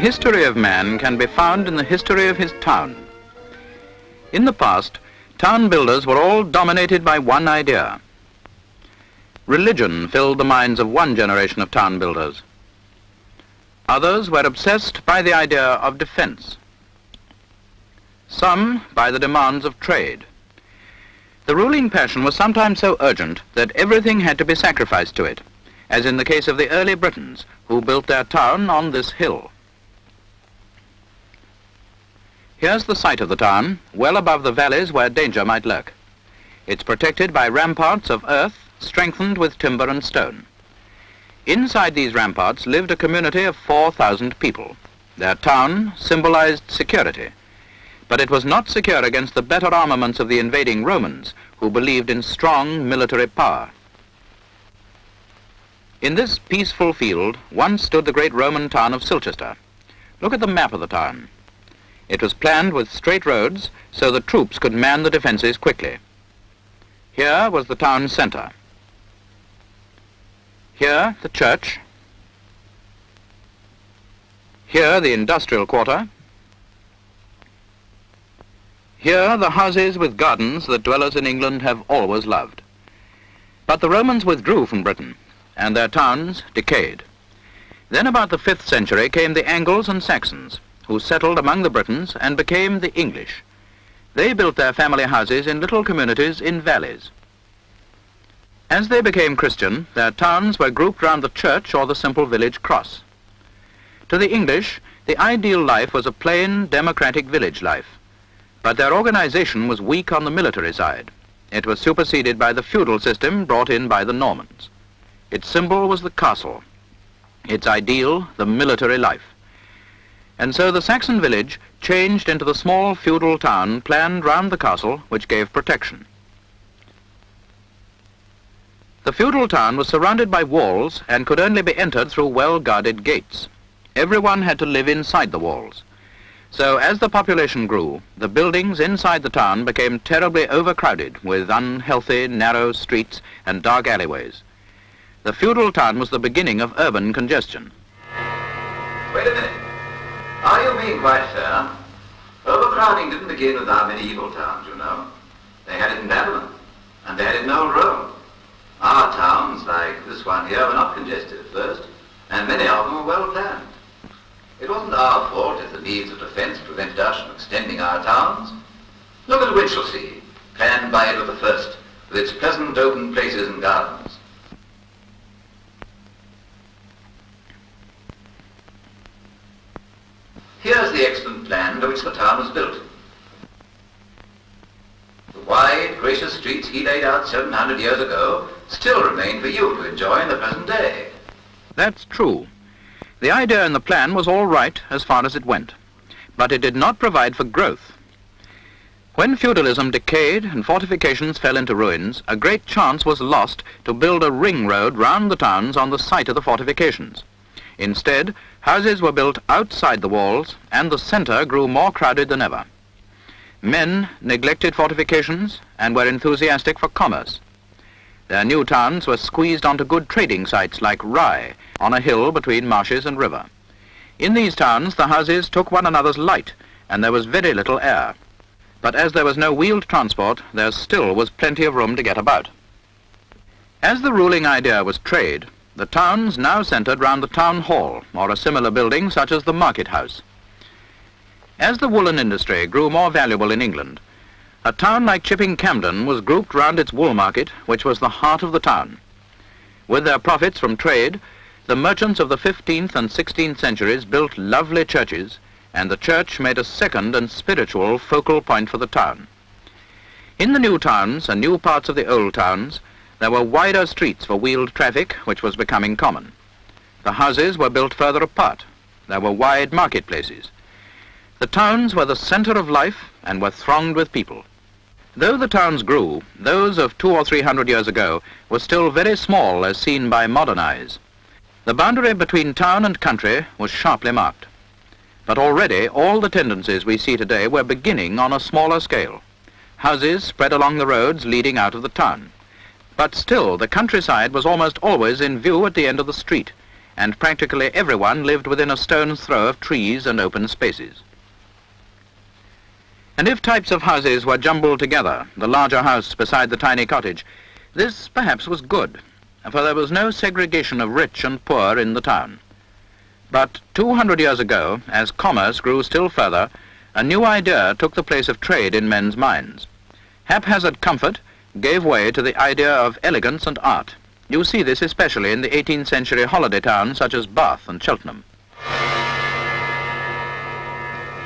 history of man can be found in the history of his town. In the past, town builders were all dominated by one idea. Religion filled the minds of one generation of town builders. Others were obsessed by the idea of defense. Some by the demands of trade. The ruling passion was sometimes so urgent that everything had to be sacrificed to it, as in the case of the early Britons, who built their town on this hill. Here's the site of the town, well above the valleys where danger might lurk. It's protected by ramparts of earth, strengthened with timber and stone. Inside these ramparts lived a community of 4,000 people. Their town symbolized security, but it was not secure against the better armaments of the invading Romans, who believed in strong military power. In this peaceful field once stood the great Roman town of Silchester. Look at the map of the town. It was planned with straight roads so the troops could man the defenses quickly. Here was the town center. Here, the church. Here, the industrial quarter. Here, the houses with gardens that dwellers in England have always loved. But the Romans withdrew from Britain, and their towns decayed. Then about the 5th century came the Angles and Saxons, who settled among the Britons and became the English. They built their family houses in little communities in valleys. As they became Christian, their towns were grouped round the church or the simple village cross. To the English, the ideal life was a plain, democratic village life. But their organization was weak on the military side. It was superseded by the feudal system brought in by the Normans. Its symbol was the castle, its ideal the military life. And so the Saxon village changed into the small feudal town planned round the castle, which gave protection. The feudal town was surrounded by walls and could only be entered through well-guarded gates. Everyone had to live inside the walls. So as the population grew, the buildings inside the town became terribly overcrowded with unhealthy, narrow streets and dark alleyways. The feudal town was the beginning of urban congestion. Wait a minute. Are you being quite fair? Overcrowding didn't begin with our medieval towns, you know. They had it in Babylon, and they had it in old Rome. Our towns, like this one here, were not congested at first, and many of them were well planned. It wasn't our fault if the needs of defense prevented us from extending our towns. Look at Winchelsea, planned by Edward I, with its pleasant open places and gardens. Here's the excellent plan under which the town was built. The wide, gracious streets he laid out 700 years ago still remain for you to enjoy in the present day. That's true. The idea in the plan was all right as far as it went, but it did not provide for growth. When feudalism decayed and fortifications fell into ruins, a great chance was lost to build a ring road round the towns on the site of the fortifications. Instead, houses were built outside the walls, and the center grew more crowded than ever. Men neglected fortifications and were enthusiastic for commerce. Their new towns were squeezed onto good trading sites like Rye, on a hill between marshes and river. In these towns, the houses took one another's light, and there was very little air. But as there was no wheeled transport, there still was plenty of room to get about. As the ruling idea was trade, the towns now centered round the town hall, or a similar building such as the market house. As the woolen industry grew more valuable in England, a town like Chipping Campden was grouped round its wool market, which was the heart of the town. With their profits from trade, the merchants of the 15th and 16th centuries built lovely churches, and the church made a second and spiritual focal point for the town. In the new towns and new parts of the old towns, there were wider streets for wheeled traffic, which was becoming common. The houses were built further apart. There were wide marketplaces. The towns were the center of life and were thronged with people. Though the towns grew, those of 200 or 300 years ago were still very small as seen by modern eyes. The boundary between town and country was sharply marked. But already all the tendencies we see today were beginning on a smaller scale. Houses spread along the roads leading out of the town. But still, the countryside was almost always in view at the end of the street, and practically everyone lived within a stone's throw of trees and open spaces. And if types of houses were jumbled together, the larger house beside the tiny cottage, this perhaps was good, for there was no segregation of rich and poor in the town. But 200 years ago, as commerce grew still further, a new idea took the place of trade in men's minds. Haphazard comfort gave way to the idea of elegance and art. You see this especially in the 18th century holiday towns such as Bath and Cheltenham.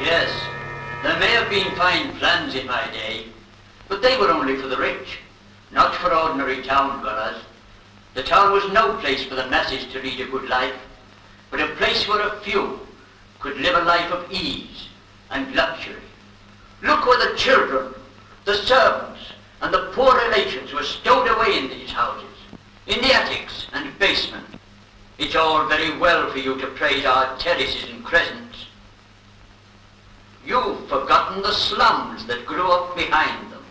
Yes, there may have been fine plans in my day, but they were only for the rich, not for ordinary town dwellers. The town was no place for the masses to lead a good life, but a place where a few could live a life of ease and luxury. Look where the children, the servants, and the poor relations were stowed away in these houses, in the attics and basement. It's all very well for you to praise our terraces and crescents. You've forgotten the slums that grew up behind them.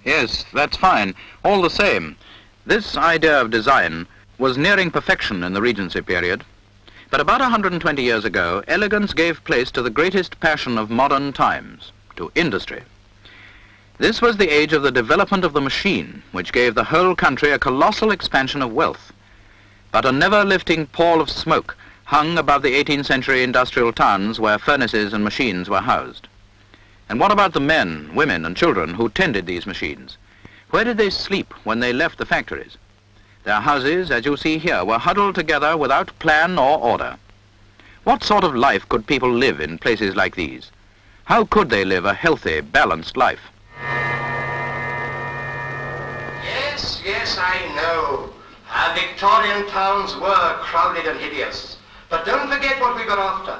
Yes, that's fine. All the same, this idea of design was nearing perfection in the Regency period. But about 120 years ago, elegance gave place to the greatest passion of modern times, to industry. This was the age of the development of the machine, which gave the whole country a colossal expansion of wealth. But a never-lifting pall of smoke hung above the 18th century industrial towns where furnaces and machines were housed. And what about the men, women, and children who tended these machines? Where did they sleep when they left the factories? Their houses, as you see here, were huddled together without plan or order. What sort of life could people live in places like these? How could they live a healthy, balanced life? Yes, I know. Our Victorian towns were crowded and hideous. But don't forget what we were after.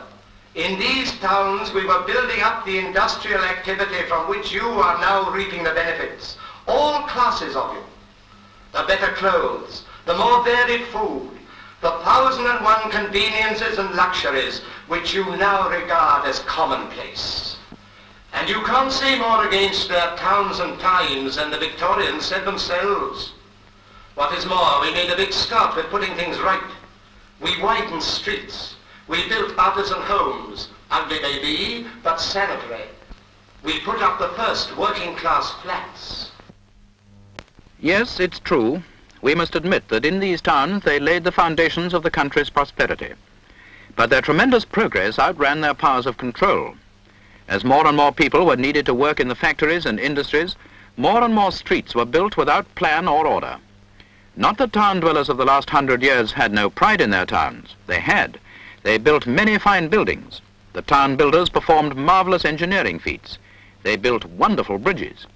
In these towns, we were building up the industrial activity from which you are now reaping the benefits. All classes of you. The better clothes, the more varied food, the 1,001 conveniences and luxuries which you now regard as commonplace. And you can't say more against their towns and times than the Victorians said themselves. What is more, we made a big start with putting things right. We widened streets. We built artisan homes, ugly they be, but sanitary. We put up the first working-class flats. Yes, it's true. We must admit that in these towns they laid the foundations of the country's prosperity. But their tremendous progress outran their powers of control. As more and more people were needed to work in the factories and industries, more and more streets were built without plan or order. Not that town dwellers of the last 100 years had no pride in their towns. They had. They built many fine buildings. The town builders performed marvelous engineering feats. They built wonderful bridges.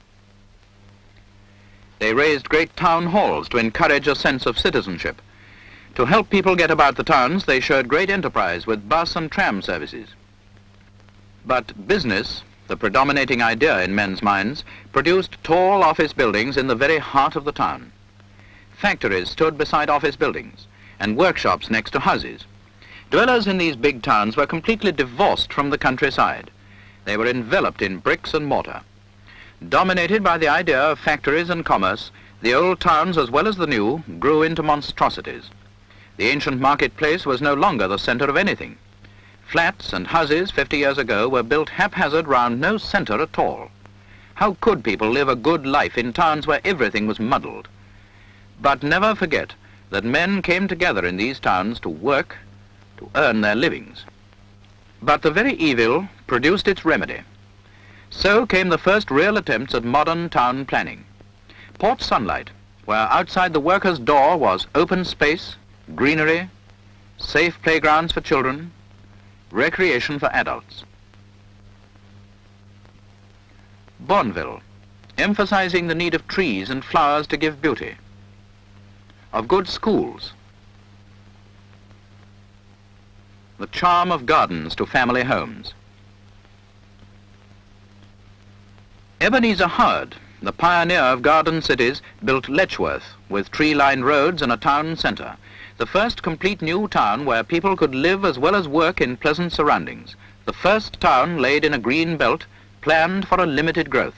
They raised great town halls to encourage a sense of citizenship. To help people get about the towns, they showed great enterprise with bus and tram services. But business, the predominating idea in men's minds, produced tall office buildings in the very heart of the town. Factories stood beside office buildings, and workshops next to houses. Dwellers in these big towns were completely divorced from the countryside. They were enveloped in bricks and mortar. Dominated by the idea of factories and commerce, the old towns as well as the new grew into monstrosities. The ancient marketplace was no longer the center of anything. Flats and houses 50 years ago were built haphazard round no center at all. How could people live a good life in towns where everything was muddled? But never forget that men came together in these towns to work, to earn their livings. But the very evil produced its remedy. So came the first real attempts at modern town planning. Port Sunlight, where outside the worker's door was open space, greenery, safe playgrounds for children, recreation for adults. Bourneville, emphasizing the need of trees and flowers to give beauty, of good schools, the charm of gardens to family homes. Ebenezer Howard, the pioneer of garden cities, built Letchworth with tree-lined roads and a town centre, the first complete new town where people could live as well as work in pleasant surroundings, the first town laid in a green belt planned for a limited growth.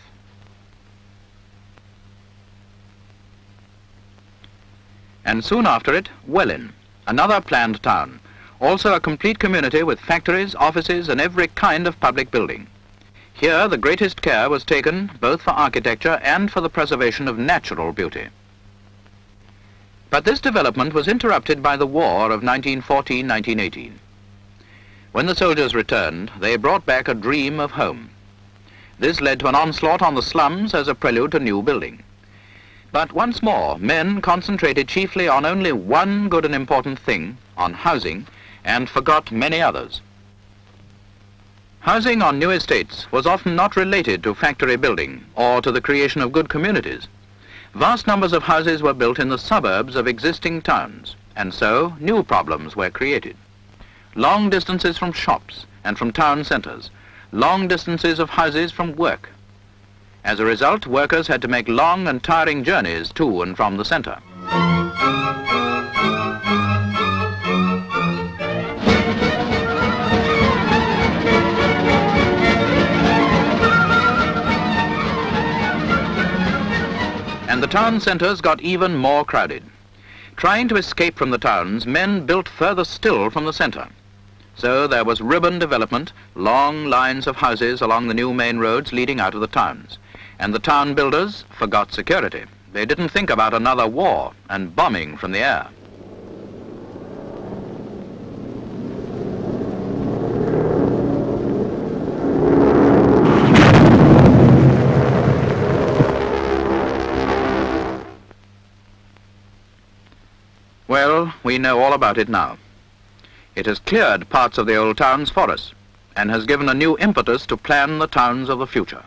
And soon after it, Welwyn, Another planned town, also a complete community with factories, offices, and every kind of public building. Here the greatest care was taken both for architecture and for the preservation of natural beauty. But this development was interrupted by the war of 1914-1918. When the soldiers returned, they brought back a dream of home. This led to an onslaught on the slums as a prelude to new building. But once more, men concentrated chiefly on only one good and important thing, on housing, and forgot many others. Housing on new estates was often not related to factory building or to the creation of good communities. Vast numbers of houses were built in the suburbs of existing towns, and so new problems were created. Long distances from shops and from town centres, long distances of houses from work. As a result, workers had to make long and tiring journeys to and from the centre. And the town centres got even more crowded. Trying to escape from the towns, men built further still from the centre. So there was ribbon development, long lines of houses along the new main roads leading out of the towns. And the town builders forgot security. They didn't think about another war and bombing from the air. Well, we know all about it now. It has cleared parts of the old towns for us and has given a new impetus to plan the towns of the future.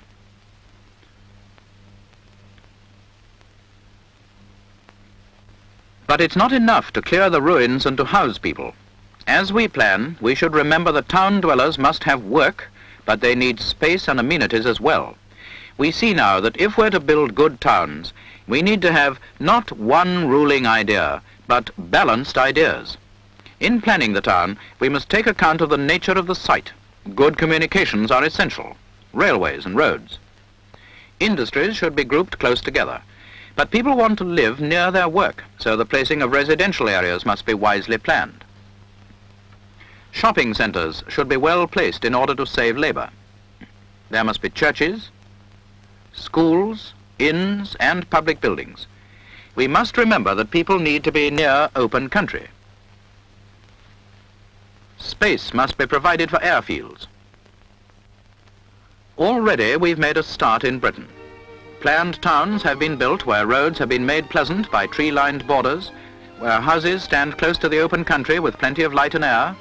But it's not enough to clear the ruins and to house people. As we plan, we should remember that town dwellers must have work, but they need space and amenities as well. We see now that if we're to build good towns, we need to have not one ruling idea, but balanced ideas. In planning the town, we must take account of the nature of the site. Good communications are essential, railways and roads. Industries should be grouped close together. But people want to live near their work, so the placing of residential areas must be wisely planned. Shopping centres should be well placed in order to save labour. There must be churches, schools, inns and public buildings. We must remember that people need to be near open country. Space must be provided for airfields. Already we've made a start in Britain. Planned towns have been built where roads have been made pleasant by tree-lined borders, where houses stand close to the open country with plenty of light and air,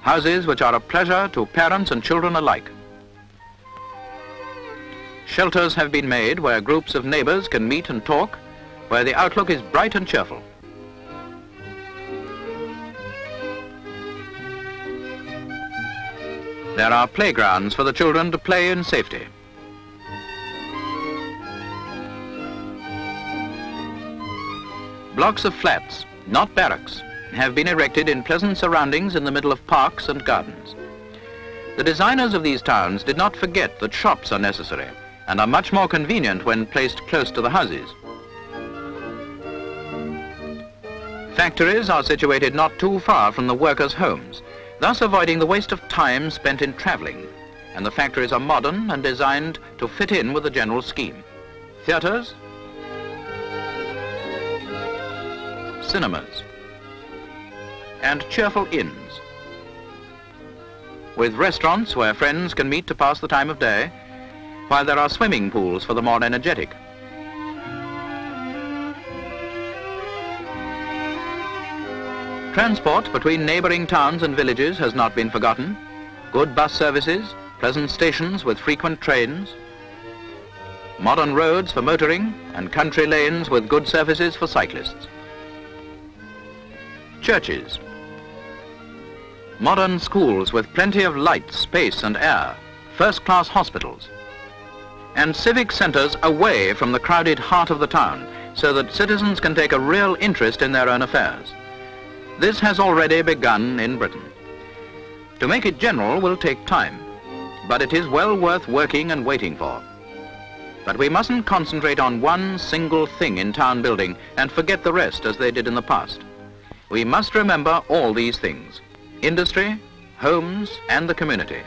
houses which are a pleasure to parents and children alike. Shelters have been made where groups of neighbours can meet and talk, where the outlook is bright and cheerful. There are playgrounds for the children to play in safety. Blocks of flats, not barracks, have been erected in pleasant surroundings in the middle of parks and gardens. The designers of these towns did not forget that shops are necessary and are much more convenient when placed close to the houses. Factories are situated not too far from the workers' homes, thus avoiding the waste of time spent in travelling, and the factories are modern and designed to fit in with the general scheme. Theatres, cinemas, and cheerful inns, with restaurants where friends can meet to pass the time of day, while there are swimming pools for the more energetic. Transport between neighbouring towns and villages has not been forgotten. Good bus services, pleasant stations with frequent trains, modern roads for motoring, and country lanes with good services for cyclists. Churches, modern schools with plenty of light, space and air, first-class hospitals, and civic centres away from the crowded heart of the town so that citizens can take a real interest in their own affairs. This has already begun in Britain. To make it general will take time, but it is well worth working and waiting for. But we mustn't concentrate on one single thing in town building and forget the rest as they did in the past. We must remember all these things: industry, homes and the community,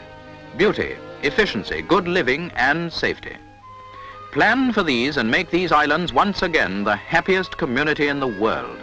beauty, efficiency, good living and safety. Plan for these and make these islands once again the happiest community in the world.